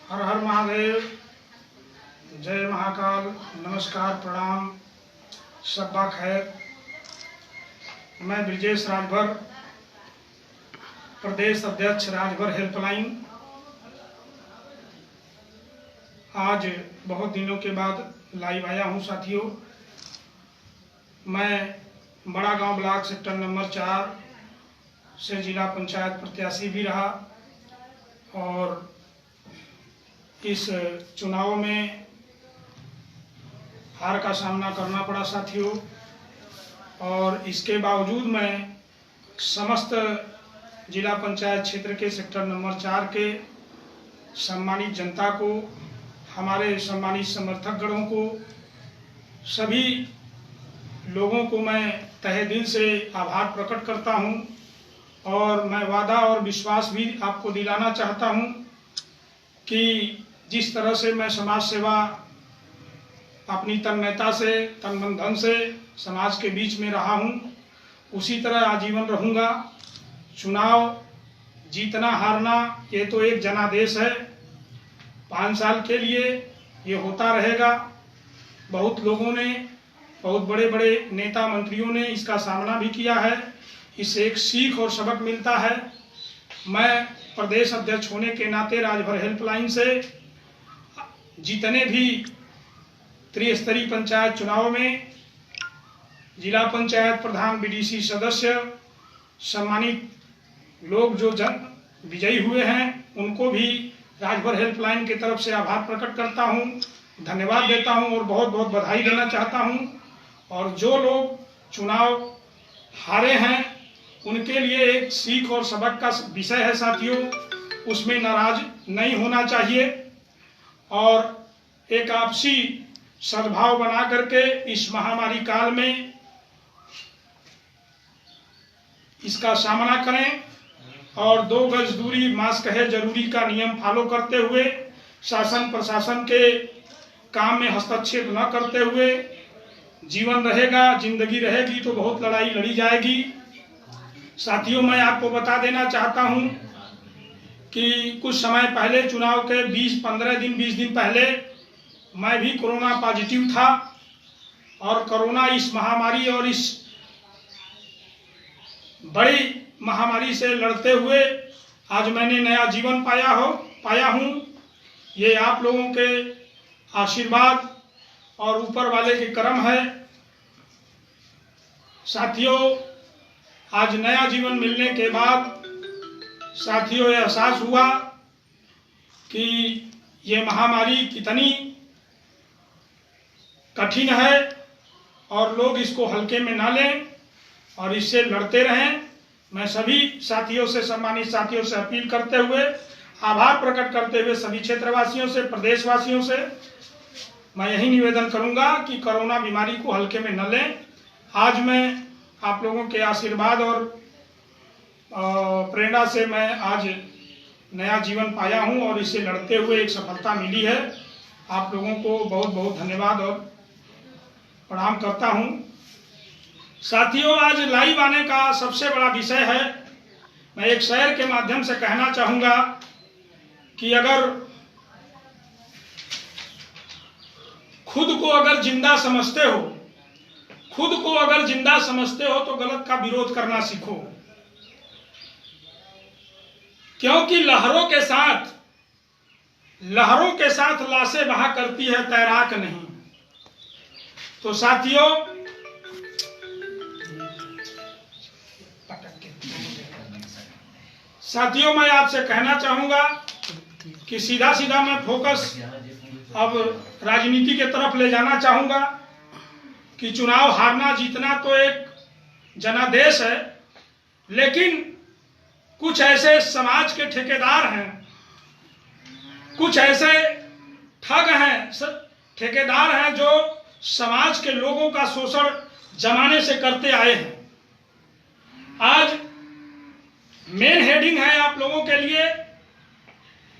हर हर महादेव, जय महाकाल, नमस्कार, प्रणाम, शब्बा खैर। मैं ब्रिजेश राजभर, प्रदेश अध्यक्ष राजभर हेल्पलाइन। आज बहुत दिनों के बाद लाइव आया हूं साथियों। मैं बड़ा गांव ब्लॉक सेक्टर नंबर 4 से जिला पंचायत प्रत्याशी भी रहा और इस चुनाव में हार का सामना करना पड़ा साथियों। और इसके बावजूद मैं समस्त जिला पंचायत क्षेत्र के सेक्टर नंबर 4 के सम्मानित जनता को, हमारे सम्मानित समर्थकगणों को, सभी लोगों को मैं तहे दिल से आभार प्रकट करता हूं। और मैं वादा और विश्वास भी आपको दिलाना चाहता हूं कि जिस तरह से मैं समाज सेवा अपनी तन्मयता से, तन मन धन से समाज के बीच में रहा हूं, उसी तरह आजीवन रहूंगा। चुनाव जीतना हारना ये तो एक जनादेश है, 5 साल के लिए ये होता रहेगा। बहुत लोगों ने, बहुत बड़े बड़े नेता मंत्रियों ने इसका सामना भी किया है। इससे एक सीख और सबक मिलता है। मैं प्रदेश अध्यक्ष होने के नाते राजभर हेल्पलाइन से जितने भी त्रिस्तरीय पंचायत चुनाव में जिला पंचायत प्रधान, बीडीसी सदस्य, सम्मानित लोग जो विजयी हुए हैं, उनको भी राजभर हेल्पलाइन की तरफ से आभार प्रकट करता हूं, धन्यवाद देता हूं और बहुत बहुत बधाई देना चाहता हूं। और जो लोग चुनाव हारे हैं उनके लिए एक सीख और सबक का विषय है साथियों। उसमें नाराज नहीं होना चाहिए और एक आपसी सद्भाव बना करके इस महामारी काल में इसका सामना करें। और 2 गज दूरी, मास्क है जरूरी का नियम फॉलो करते हुए, शासन प्रशासन के काम में हस्तक्षेप न करते हुए जीवन रहेगा, जिंदगी रहेगी तो बहुत लड़ाई लड़ी जाएगी। साथियों, मैं आपको बता देना चाहता हूं कि कुछ समय पहले, चुनाव के 15 दिन 20 दिन पहले मैं भी कोरोना पॉजिटिव था। और कोरोना इस महामारी और इस बड़ी महामारी से लड़ते हुए आज मैंने नया जीवन पाया हूं। ये आप लोगों के आशीर्वाद और ऊपर वाले के करम है साथियों। आज नया जीवन मिलने के बाद साथियों ये एहसास हुआ कि ये महामारी कितनी कठिन है और लोग इसको हल्के में ना लें और इससे लड़ते रहें। मैं सभी साथियों से, सम्मानित साथियों से अपील करते हुए, आभार प्रकट करते हुए सभी क्षेत्रवासियों से, प्रदेशवासियों से मैं यही निवेदन करूंगा कि कोरोना बीमारी को हल्के में न लें। आज मैं आप लोगों के आशीर्वाद और प्रेरणा से मैं आज नया जीवन पाया हूं और इससे लड़ते हुए एक सफलता मिली है। आप लोगों को बहुत बहुत धन्यवाद और प्रणाम करता हूं। साथियों, आज लाइव आने का सबसे बड़ा विषय है, मैं एक शेर के माध्यम से कहना चाहूंगा कि अगर खुद को अगर जिंदा समझते हो, तो गलत का विरोध करना सीखो। क्योंकि लहरों के साथ लाशें बहा करती है, तैराक नहीं। तो साथियों मैं आपसे कहना चाहूंगा कि सीधा मैं फोकस अब राजनीति के तरफ ले जाना चाहूंगा कि चुनाव हारना जीतना तो एक जनादेश है, लेकिन कुछ ऐसे समाज के ठेकेदार हैं, कुछ ऐसे ठग हैं, ठेकेदार हैं जो समाज के लोगों का शोषण जमाने से करते आए हैं। आज मेन हेडिंग है आप लोगों के लिए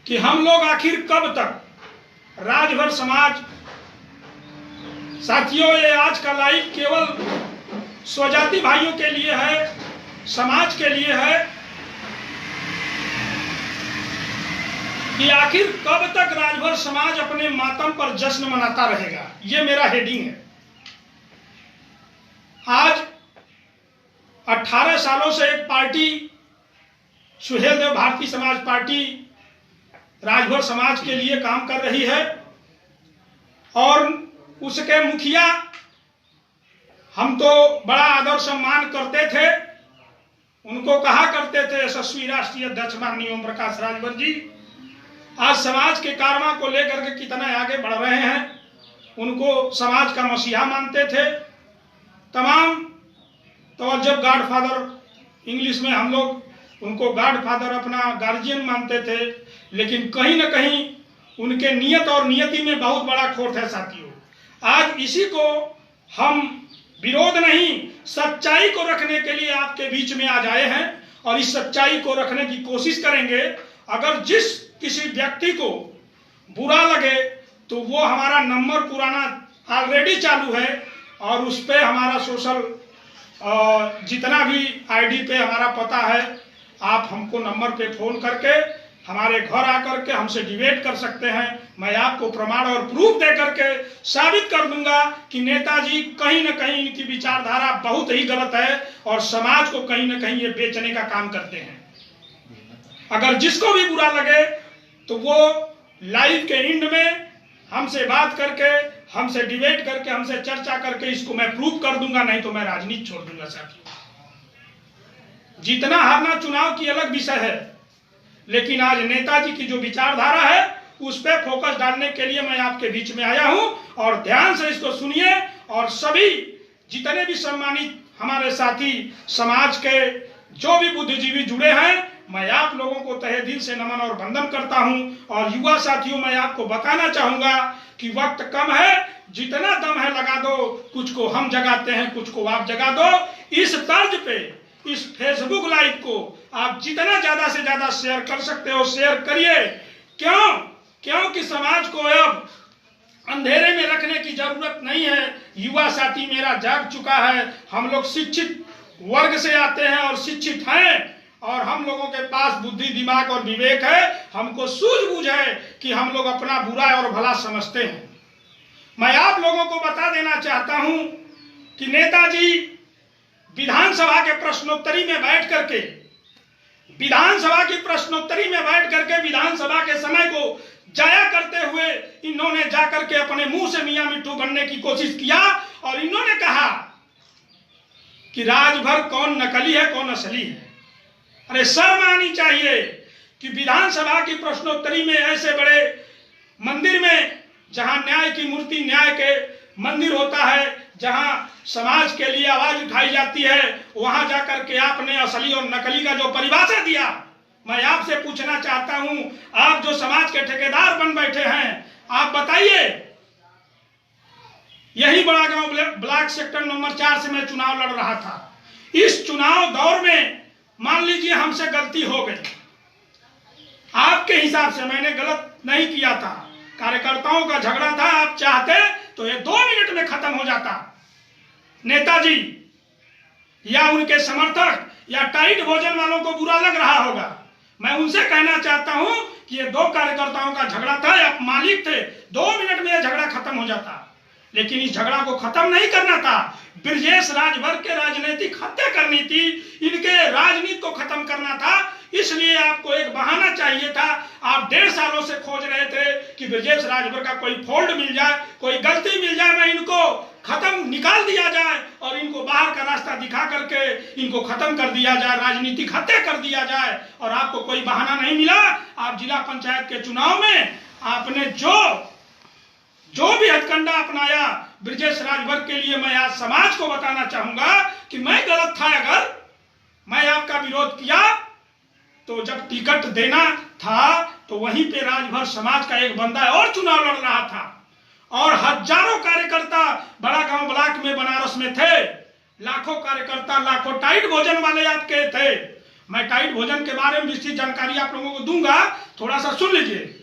कि हम लोग आखिर कब तक राजभर समाज। साथियों, ये आज का लाइव केवल स्वजाति भाइयों के लिए है, समाज के लिए है कि आखिर कब तक राजभर समाज अपने मातम पर जश्न मनाता रहेगा, ये मेरा हेडिंग है। आज 18 सालों से एक पार्टी सुहेल देव भारतीय समाज पार्टी राजभर समाज के लिए काम कर रही है और उसके मुखिया हम तो बड़ा आदर सम्मान करते थे, उनको कहा करते थे यशस्वी राष्ट्रीय अध्यक्ष माननीय ओम प्रकाश राजभर जी। आज समाज के कारवां को लेकर के कितना आगे बढ़ रहे हैं, उनको समाज का मसीहा मानते थे। तमाम तवज्जुह गॉडफादर, इंग्लिश में हम लोग उनको गॉडफादर अपना गार्जियन मानते थे, लेकिन कहीं ना कहीं उनके नियत और नियति में बहुत बड़ा खोट है साथियों। आज इसी को हम विरोध नहीं, सच्चाई को रखने के लिए आपके बीच में आज आए हैं और इस सच्चाई को रखने की कोशिश करेंगे। अगर जिस किसी व्यक्ति को बुरा लगे तो वो हमारा नंबर पुराना ऑलरेडी चालू है और उस पे हमारा सोशल जितना भी आईडी पे हमारा पता है, आप हमको नंबर पे फोन करके हमारे घर आकर के हमसे डिबेट कर सकते हैं। मैं आपको प्रमाण और प्रूफ दे करके साबित कर दूंगा कि नेताजी कहीं ना कहीं इनकी विचारधारा बहुत ही गलत है और समाज को कहीं ना कहीं ये बेचने का काम करते हैं। अगर जिसको भी बुरा लगे तो वो लाइव के एंड में हमसे बात करके, हमसे डिबेट करके, हमसे चर्चा करके इसको मैं प्रूफ कर दूंगा, नहीं तो मैं राजनीति छोड़ दूंगा साथियों। जीतना हारना चुनाव की अलग विषय है, लेकिन आज नेताजी की जो विचारधारा है उस पर फोकस डालने के लिए मैं आपके बीच में आया हूं और ध्यान से इसको सुनिए। और सभी जितने भी सम्मानित हमारे साथी समाज के जो भी बुद्धिजीवी जुड़े हैं, मैं आप लोगों को तहे दिल से नमन और वंदन करता हूं। और युवा साथियों, मैं आपको बताना चाहूंगा कि वक्त कम है, जितना दम है लगा दो, कुछ को हम जगाते हैं, कुछ को आप जगा दो। इस तर्ज पे इस फेसबुक लाइव को आप जितना ज्यादा से ज्यादा शेयर कर सकते हो शेयर करिए। क्योंकि समाज को अब अंधेरे में रखने की जरूरत नहीं है। युवा साथी मेरा जाग चुका है, हम लोग शिक्षित वर्ग से आते हैं और शिक्षित हैं और हम लोगों के पास बुद्धि, दिमाग और विवेक है। हमको सूझबूझ है कि हम लोग अपना बुरा और भला समझते हैं। मैं आप लोगों को बता देना चाहता हूं कि नेताजी विधानसभा के प्रश्नोत्तरी में बैठ करके विधानसभा के समय को जाया करते हुए इन्होंने जाकर के अपने मुंह से मियां मिट्ठू बनने की कोशिश किया और इन्होंने कहा कि राजभर कौन नकली है कौन असली है। अरे शर्म आनी चाहिए कि विधानसभा की प्रश्नोत्तरी में ऐसे बड़े मंदिर में, जहां न्याय की मूर्ति, न्याय के मंदिर होता है, जहां समाज के लिए आवाज उठाई जाती है, वहां जाकर के आपने असली और नकली का जो परिभाषा दिया, मैं आपसे पूछना चाहता हूं, आप जो समाज के ठेकेदार बन बैठे हैं, आप बताइए। यही बड़ा गांव ब्लॉक सेक्टर नंबर 4 से मैं चुनाव लड़ रहा था। इस चुनाव दौर में मान लीजिए हमसे गलती हो गई, आपके हिसाब से मैंने गलत नहीं किया था, कार्यकर्ताओं का झगड़ा था, आप चाहते तो ये 2 मिनट में खत्म हो जाता। नेताजी या उनके समर्थक या टाइट भोजन वालों को बुरा लग रहा होगा, मैं उनसे कहना चाहता हूं कि ये 2 कार्यकर्ताओं का झगड़ा था, आप मालिक थे, 2 मिनट में यह झगड़ा खत्म हो जाता। लेकिन इस झगड़ा को खत्म नहीं करना था, ब्रजेश राजभर के राजनीतिक हत्या करनी थी, इनके राजनीति को खत्म करना था। इसलिए आपको एक बहाना चाहिए था। आप 1.5 सालों से खोज रहे थे कि ब्रजेश राजभर का कोई फॉल्ट मिल जाए, कोई गलती मिल जाए, मैं इनको खत्म निकाल दिया जाए और इनको बाहर का रास्ता दिखा करके इनको खत्म कर दिया जाए, राजनीतिक हत्या कर दिया जाए। और आपको कोई बहाना नहीं मिला। आप जिला पंचायत के चुनाव में आपने जो भी हथकंडा अपनाया ब्रजेश राजभर के लिए, मैं आज समाज को बताना चाहूंगा कि मैं गलत था। अगर मैं आपका विरोध किया तो जब टिकट देना था तो वहीं पे राजभर समाज का एक बंदा और चुनाव लड़ रहा था और हजारों कार्यकर्ता बड़ा गांव ब्लॉक में बनारस में थे, लाखों कार्यकर्ता, लाखों टाइट भोजन वाले आपके थे। मैं टाइट भोजन के बारे में विस्तृत जानकारी आप लोगों को दूंगा, थोड़ा सा सुन लीजिए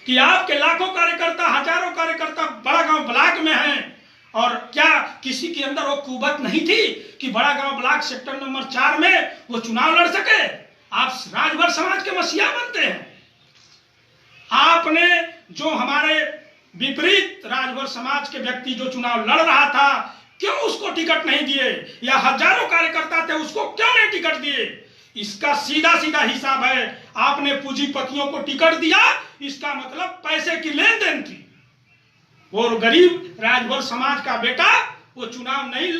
कि आपके लाखों कार्यकर्ता, हजारों कार्यकर्ता बड़ा गांव ब्लॉक में हैं। और क्या किसी के अंदर वो कुवत नहीं थी कि बड़ा गांव ब्लॉक सेक्टर नंबर 4 में वो चुनाव लड़ सके? आप राजभर समाज के मसीहा बनते हैं। आपने जो हमारे विपरीत राजभर समाज के व्यक्ति जो चुनाव लड़ रहा था, क्यों उसको टिकट नहीं दिए, या हजारों कार्यकर्ता थे उसको क्यों नहीं टिकट दिए? इसका सीधा सीधा हिसाब है। आपने पूंजीपतियों को टिकट दिया, इसका मतलब पैसे की लेन देन थी। वो गरीब राजभर समाज का बेटा वो चुनाव नहीं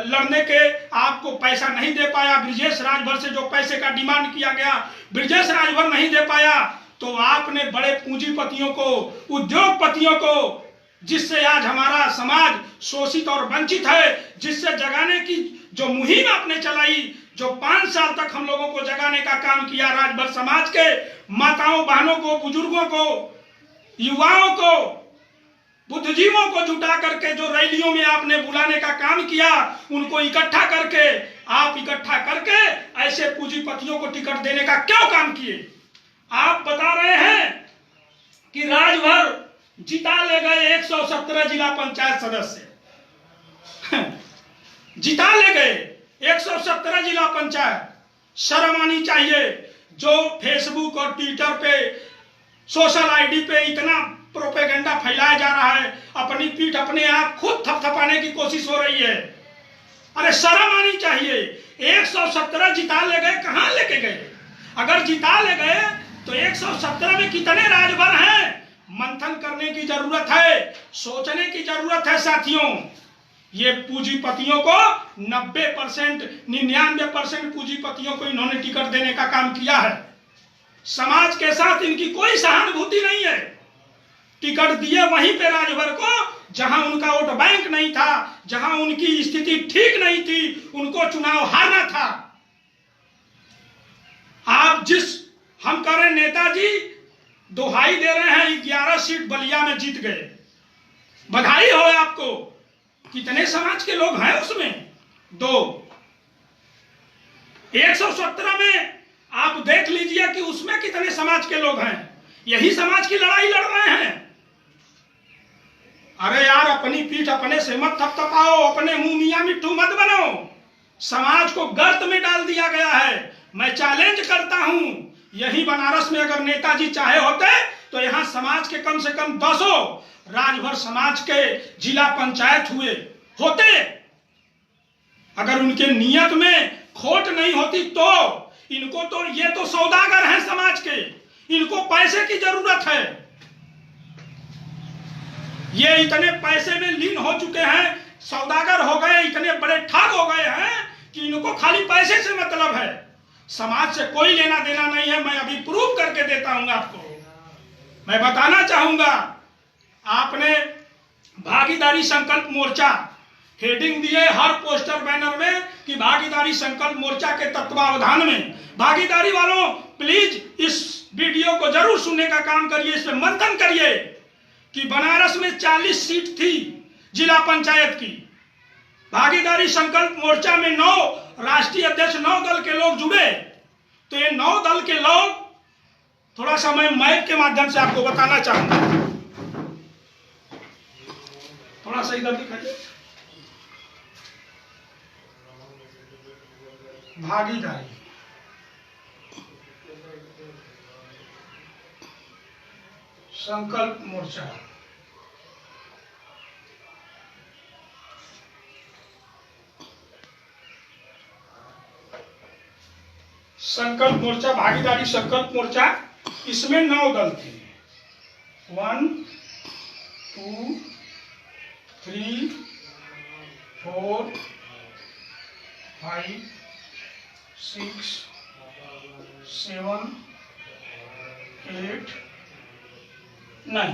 लड़ने के आपको पैसा नहीं दे पाया। ब्रजेश राजभर से जो पैसे का डिमांड किया गया, ब्रजेश राजभर नहीं दे पाया, तो आपने बड़े पूंजीपतियों को, उद्योगपतियों को, जिससे आज हमारा समाज शोषित और वंचित है, जिससे जगाने की जो मुहिम आपने चलाई, जो 5 साल तक हम लोगों को जगाने का काम किया, राजभर समाज के माताओं बहनों को, बुजुर्गों को, युवाओं को, बुद्धिजीवियों को जुटा करके जो रैलियों में आपने बुलाने का काम किया, उनको इकट्ठा करके ऐसे पूंजीपतियों को टिकट देने का क्यों काम किए? आप बता रहे हैं कि राजभर जिता ले गए 117 जिला पंचायत सदस्य जिता ले गए 117 जिला पंचायत। शर्म आनी चाहिए। जो फेसबुक और ट्विटर पे, सोशल आईडी पे इतना प्रोपेगेंडा फैलाया जा रहा है, अपनी पीठ अपने आप खुद थपथपाने की कोशिश हो रही है। अरे शर्म आनी चाहिए। 117 जिता ले गए, कहां लेके गए? अगर जिता ले गए तो 117 में कितने राजभर हैं? मंथन करने की जरूरत है, सोचने की जरूरत है साथियों। ये पूंजीपतियों को 90%, 99% पूंजीपतियों को इन्होंने टिकट देने का काम किया है। समाज के साथ इनकी कोई सहानुभूति नहीं है। टिकट दिए वहीं पे राजभर को जहां उनका वोट बैंक नहीं था, जहां उनकी स्थिति ठीक नहीं थी, उनको चुनाव हारना था। आप जिस हम कह रहे नेताजी दुहाई दे रहे हैं, 11 सीट बलिया में जीत गए, बधाई हो आपको। कितने समाज के लोग हैं उसमें? 2। 117 में आप देख लीजिए कि उसमें कितने समाज के लोग हैं। यही समाज की लड़ाई लड़ रहे हैं। अरे यार, अपनी पीठ अपने से मत थपथपाओ, अपने मुंह मियां मिट्ठू मत बनो। समाज को गर्त में डाल दिया गया है। मैं चैलेंज करता हूं, यही बनारस में अगर नेताजी चाहे होते तो यहां समाज के कम से कम 10 राजभर समाज के जिला पंचायत हुए होते। अगर उनके नियत में खोट नहीं होती तो इनको तो, ये तो सौदागर हैं समाज के, इनको पैसे की जरूरत है। ये इतने पैसे में लीन हो चुके हैं, सौदागर हो गए, इतने बड़े ठग हो गए हैं कि इनको खाली पैसे से मतलब है, समाज से कोई लेना देना नहीं है। मैं अभी प्रूव करके देता हूं आपको। मैं बताना चाहूंगा, आपने भागीदारी संकल्प मोर्चा हेडिंग दिए हर पोस्टर बैनर में कि भागीदारी संकल्प मोर्चा के तत्वावधान में। भागीदारी वालों, प्लीज इस वीडियो को जरूर सुनने का काम करिए, इस पे मंथन करिए कि बनारस में 40 सीट थी जिला पंचायत की। भागीदारी संकल्प मोर्चा में 9 राष्ट्रीय अध्यक्ष, 9 दल के लोग जुड़े। तो ये 9 दल के लोग, थोड़ा सा मैं मैप के माध्यम से आपको बताना चाहूंगा। थोड़ा सा इधर दिखाइए। भागीदारी संकल्प मोर्चा, संकल्प मोर्चा, भागीदारी संकल्प मोर्चा, इसमें 9 दल थे। 1 2 3 4 5 6 7 8 9,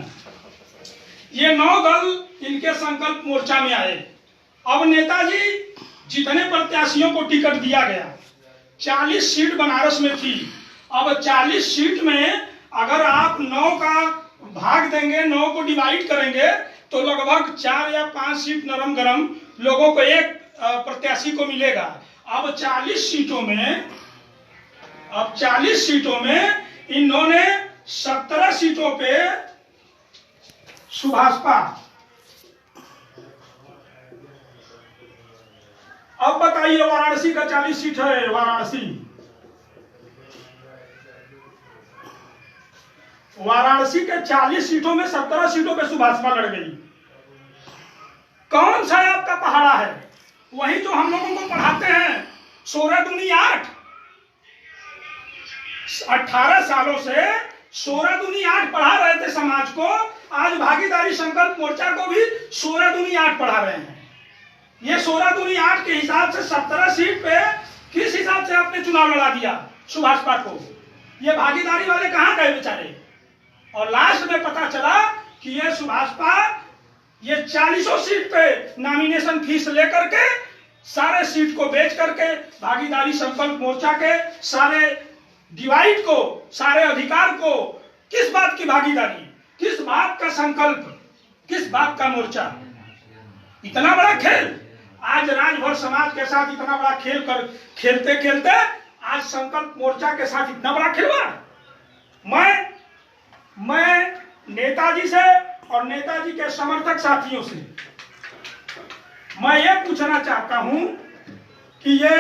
ये 9 दल इनके संकल्प मोर्चा में आए। अब नेताजी जितने प्रत्याशियों को टिकट दिया गया, 40 सीट बनारस में थी। अब 40 सीट में अगर आप 9 का भाग देंगे, 9 को डिवाइड करेंगे, तो लगभग 4 या 5 सीट नरम गरम लोगों को एक प्रत्याशी को मिलेगा। अब 40 सीटों में इन्होंने 17 सीटों पे सुभाषपा। अब बताइए, वाराणसी का 40 सीट है, वाराणसी वाराणसी के 40 सीटों में 17 सीटों पे सुभाषपा लड़ गई। कौन सा आपका पहाड़ा है? वही जो हम लोगों को पढ़ाते हैं 16 दूनी 8, 18 सालों से 16 दूनी 8 पढ़ा रहे थे समाज को। आज भागीदारी संकल्प मोर्चा को भी 16 दूनी 8 पढ़ा रहे हैं। ये 16 दूनी 8 के हिसाब से 17 सीट पे किस हिसाब से आपने चुनाव लड़ा दिया सुभाषपा को? ये भागीदारी वाले कहां गए बेचारे? और लास्ट में पता चला कि ये सुभाषपा ये 40 सीट पे नॉमिनेशन फीस लेकर के सारे सीट को बेच करके भागीदारी संकल्प मोर्चा के सारे डिवाइड को, सारे अधिकार को, किस बात की भागीदारी, किस बात का संकल्प, किस बात का मोर्चा? इतना बड़ा खेल आज राजभर समाज के साथ इतना बड़ा खेल कर खेलते खेलते आज संकल्प मोर्चा के साथ इतना बड़ा खिलवाड़। मैं नेताजी से और नेताजी के समर्थक साथियों से मैं ये पूछना चाहता हूं कि ये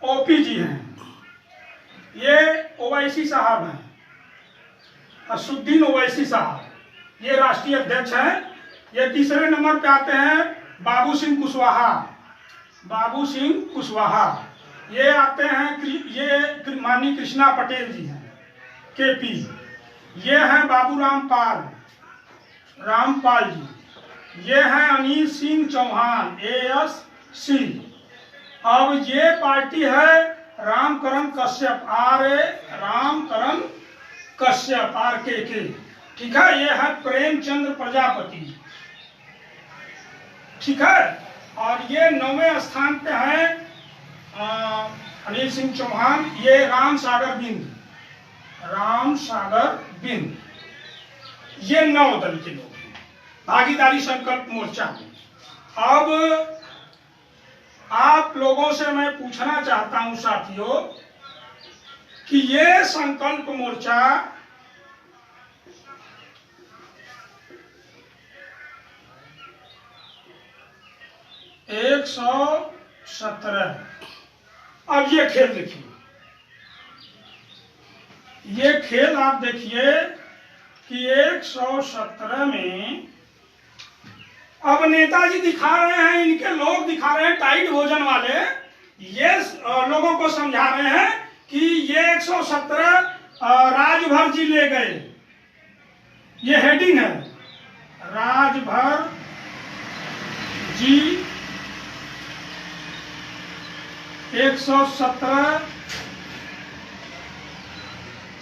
ओपी जी हैं, ये ओवैसी साहब हैं, असुद्दीन ओवैसी साहब, ये राष्ट्रीय अध्यक्ष हैं। ये तीसरे नंबर पे आते हैं बाबू सिंह कुशवाहा, ये आते हैं, ये माननीय कृष्णा पटेल जी हैं केपी, ये हैं बाबू रामपाल जी, ये हैं अनिल सिंह चौहान ASC। अब ये पार्टी है रामकरण कश्यप RK, ठीक है। ये है प्रेमचंद्र प्रजापति, ठीक है। और ये 9वें स्थान पे है अनिल सिंह चौहान, ये राम सागर बिंद। ये 9 दल के लोग हैं भागीदारी संकल्प मोर्चा में। अब आप लोगों से मैं पूछना चाहता हूं साथियों कि ये संकल्प मोर्चा एक 117। अब ये खेल देखिए, ये खेल आप देखिए कि 117 में अब नेताजी दिखा रहे हैं, इनके लोग दिखा रहे हैं टाइट भोजन वाले, ये लोगों को समझा रहे हैं कि ये 117 राजभर जी ले गए। ये हेडिंग है, राजभर जी 117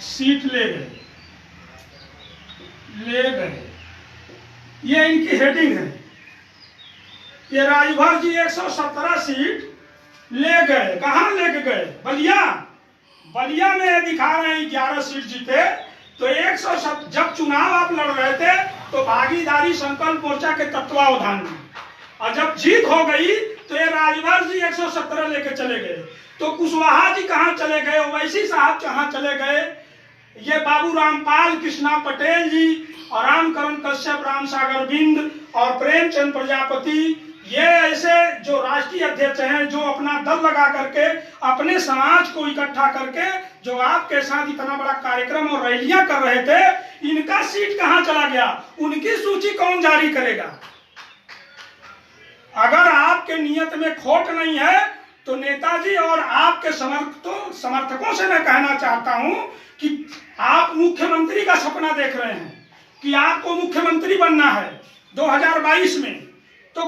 सीट ले गए। ये इनकी हेडिंग है, ये राजभर जी 117 सीट ले गए। कहां लेके गए? बलिया में दिखा रहे हैं 11 सीट जीते। तो 107 जब चुनाव आप लड़ रहे थे तो भागीदारी संकल्प मोर्चा के तत्वावधान में, और जब जीत हो गई तो ये राजभर जी 117 लेके चले गए। तो कुशवाहा जी कहां चले गए? ओवैसी साहब कहां चले गए? ये बाबू रामपाल, कृष्णा पटेल जी और रामकरण कश्यप, राम सागर बिंद और प्रेमचंद प्रजापति, ये ऐसे जो राष्ट्रीय अध्यक्ष हैं, जो अपना दल लगा करके अपने समाज को इकट्ठा करके जो आपके साथ इतना बड़ा कार्यक्रम और रैलियां कर रहे थे, इनका सीट कहां चला गया? उनकी सूची कौन जारी करेगा? अगर आपके नियत में खोट नहीं है तो नेताजी और आपके समर्थकों से मैं कहना चाहता हूं कि आप मुख्यमंत्री का सपना देख रहे हैं कि आपको मुख्यमंत्री बनना है 2022 में, तो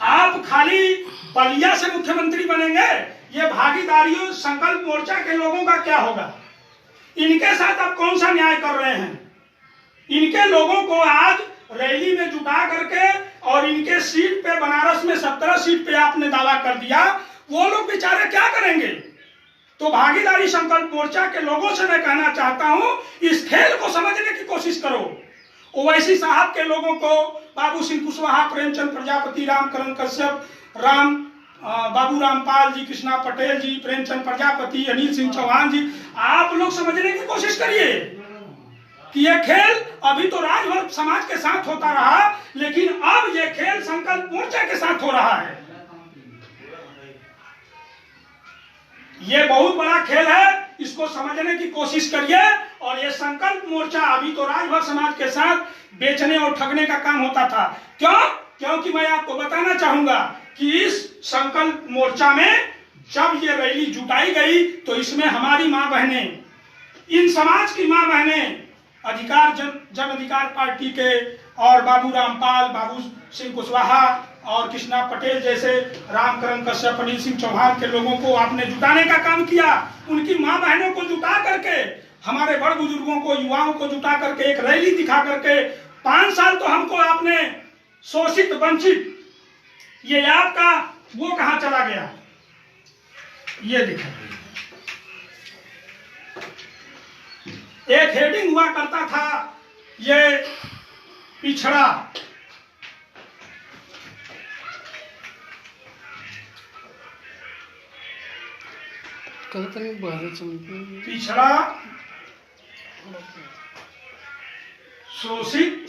आप खाली बलिया से मुख्यमंत्री बनेंगे? ये भागीदारी संकल्प मोर्चा के लोगों का क्या होगा? इनके साथ आप कौन सा न्याय कर रहे हैं? इनके लोगों को आज रैली में जुटा करके और इनके सीट पे बनारस में 17 सीट पे आपने दावा कर दिया, वो लोग बेचारे क्या करेंगे? तो भागीदारी संकल्प मोर्चा के लोगों से मैं कहना चाहता हूं, इस खेल को समझने की कोशिश करो। ओवैसी साहब के लोगों को, बाबू सिंह कुशवाहा, प्रेमचंद प्रजापति, रामकरण कश्यप, बाबू रामपाल जी, कृष्णा पटेल जी, प्रेमचंद प्रजापति, अनिल सिंह चौहान जी, आप लोग समझने की कोशिश करिए कि यह खेल अभी तो राजभर समाज के साथ होता रहा, लेकिन अब यह खेल संकल्प मोर्चा के साथ हो रहा है। यह बहुत बड़ा खेल है, इसको समझने की कोशिश करिए। और ये संकल्प मोर्चा अभी तो राजभर समाज के साथ बेचने और ठगने का काम होता था। क्यों? क्योंकि मैं आपको बताना चाहूंगा कि इस संकल्प मोर्चा में जब ये रैली जुटाई गई तो इसमें हमारी मां बहनें, इन समाज की मां बहनें, अधिकार जन अधिकार पार्टी के और बाबू रामपाल, बाबू सिंह कुशवाहा और कृष्णा पटेल जैसे, रामकरण कश्यप, अनिल सिंह चौहान के लोगों को आपने जुटाने का काम किया। उनकी मां बहनों को जुटा करके, हमारे बड़ बुजुर्गों को, युवाओं को जुटा करके एक रैली दिखा करके 5 साल तो हमको आपने शोषित वंचित, ये आपका वो कहां चला गया, ये दिखा। एक हेडिंग हुआ करता था, ये पिछड़ा, पिछड़ा, शोषित,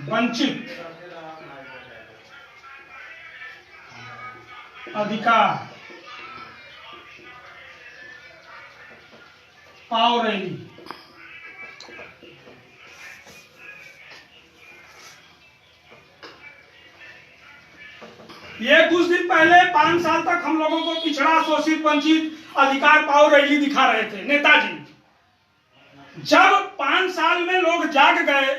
वंचित, अधिकार पाओ रैली। ये कुछ दिन पहले 5 साल तक हम लोगों को पिछड़ा, शोषित, वंचित, अधिकार पाओ रैली दिखा रहे थे नेताजी। जब 5 साल में लोग जाग गए,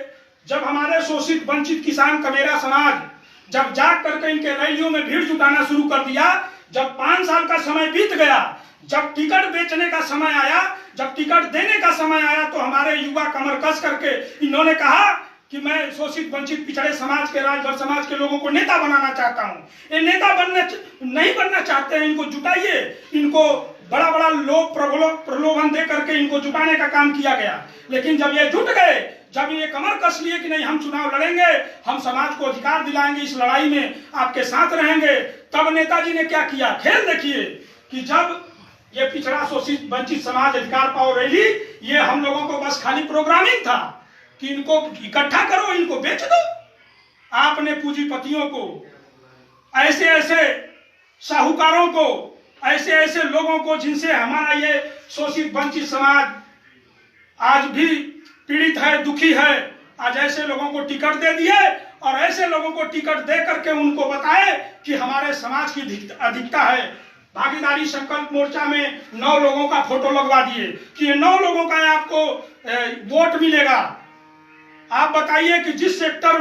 जब हमारे शोषित, वंचित किसान, कमेरा समाज जब जाग करके इनके रैलियों में भीड़ जुटाना शुरू कर दिया, जब 5 साल का समय बीत गया, जब टिकट बेचने का समय आया, जब टिकट देने का समय आया, तो हमारे युवा कमर कस करके इन्होंने कहा कि मैं शोषित, वंचित, पिछड़े समाज के, राजभर समाज के लोगों को नेता बनाना चाहता हूं। ये नेता नहीं बनना चाहते हैं, इनको जुटाइए। इनको बड़ा बड़ा लोभ प्रलोभन दे करके इनको जुटाने का काम किया गया। लेकिन जब ये जुट गए, जब ये कमर कस लिए कि नहीं हम चुनाव लड़ेंगे, हम समाज को अधिकार दिलाएंगे, इस लड़ाई में आपके साथ रहेंगे, तब नेताजी ने क्या किया, खेल देखिए कि जब ये पिछड़ा, शोषित, वंचित समाज अधिकार पाओ रैली, ये हम लोगों को बस खाली प्रोग्रामिंग था कि इनको इकट्ठा करो, इनको बेच दो। आपने पूंजीपतियों को, ऐसे ऐसे साहूकारों को, ऐसे ऐसे लोगों को जिनसे हमारा ये शोषित, वंचित समाज आज भी पीड़ित है, दुखी है, आज ऐसे लोगों को टिकट दे दिए और ऐसे लोगों को टिकट दे करके उनको बताए कि हमारे समाज की अधिकता है। भागीदारी संकल्प मोर्चा में 9 लोगों का फोटो लगवा दिए कि ये 9 लोगों का आपको वोट मिलेगा। आप बताइए कि जिस सेक्टर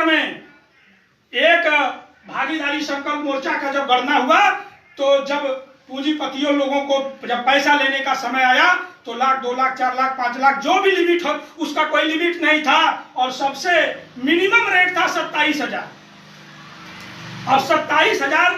में एक भागीदारी संकल्प मोर्चा का जब गणना हुआ, तो जब पूंजीपतियों लोगों को जब पैसा लेने का समय आया, तो लाख, 2 लाख, 4 लाख, 5 लाख, जो भी लिमिट हो, उसका कोई लिमिट नहीं था और सबसे मिनिमम रेट था 27,000। अब 27,000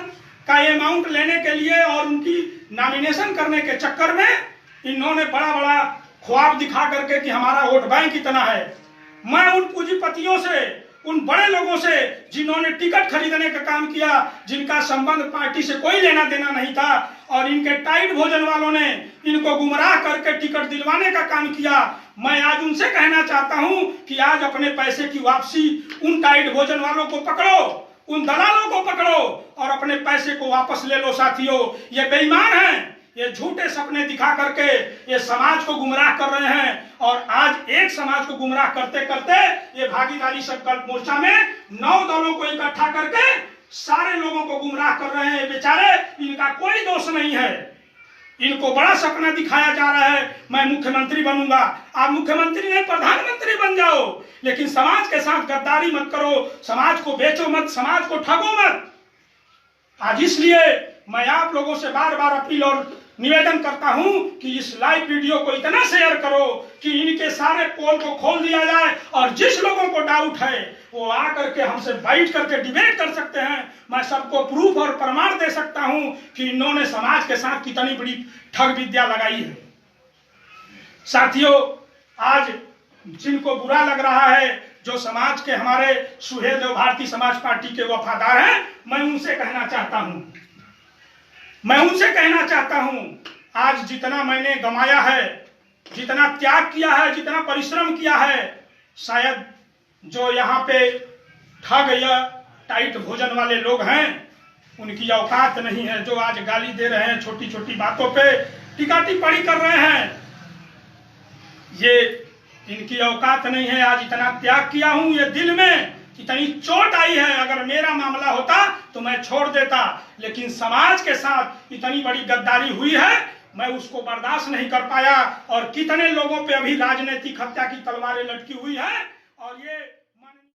का अमाउंट लेने के लिए और उनकी नॉमिनेशन करने के चक्कर में इन्होंने बड़ा बड़ा ख्वाब दिखा करके कि हमारा वोट बैंक इतना है। मैं उन पूंजीपतियों से, उन बड़े लोगों से जिन्होंने टिकट खरीदने का काम किया, जिनका संबंध पार्टी से कोई लेना देना नहीं था, और इनके टाइट भोजन वालों ने इनको गुमराह करके टिकट दिलवाने का काम किया, मैं आज उनसे कहना चाहता हूं कि आज अपने पैसे की वापसी, उन टाइट भोजन वालों को पकड़ो, उन दलालों को पकड़ो और अपने पैसे को वापस ले लो। साथियों, ये बेईमान हैं, ये झूठे सपने दिखा करके ये समाज को गुमराह कर रहे हैं। और आज एक समाज को गुमराह करते करते ये भागीदारी संकल्प मोर्चा में 9 दलों को इकट्ठा करके सारे लोगों को गुमराह कर रहे हैं। बेचारे, इनका कोई दोष नहीं है, इनको बड़ा सपना दिखाया जा रहा है, मैं मुख्यमंत्री बनूंगा। आप मुख्यमंत्री नहीं, प्रधानमंत्री बन जाओ, लेकिन समाज के साथ गद्दारी मत करो, समाज को बेचो मत, समाज को ठगो मत। आज इसलिए मैं आप लोगों से बार बार अपील और निवेदन करता हूं कि इस लाइव वीडियो को इतना शेयर करो कि इनके सारे पोल को खोल दिया जाए, और जिस लोगों को डाउट है वो आकर के हमसे बैठ करके डिबेट कर सकते हैं। मैं सबको प्रूफ और प्रमाण दे सकता हूं कि इन्होंने समाज के साथ कितनी बड़ी ठग विद्या लगाई है। साथियों, आज जिनको बुरा लग रहा है, जो समाज के हमारे सुहेलदेव भारतीय समाज पार्टी के वफादार हैं, मैं उनसे कहना चाहता हूं, आज जितना मैंने गंवाया है, जितना त्याग किया है, जितना परिश्रम किया है, शायद जो यहाँ पे ठग या टाइट भोजन वाले लोग हैं, उनकी औकात नहीं है। जो आज गाली दे रहे हैं, छोटी छोटी बातों पे टीका टिप्पणी कर रहे हैं, ये इनकी औकात नहीं है। आज इतना त्याग किया हूं, ये दिल में इतनी चोट आई है, अगर मेरा मामला होता तो मैं छोड़ देता, लेकिन समाज के साथ इतनी बड़ी गद्दारी हुई है, मैं उसको बर्दाश्त नहीं कर पाया। और कितने लोगों पे अभी राजनीतिक हत्या की तलवारें लटकी हुई है। और ये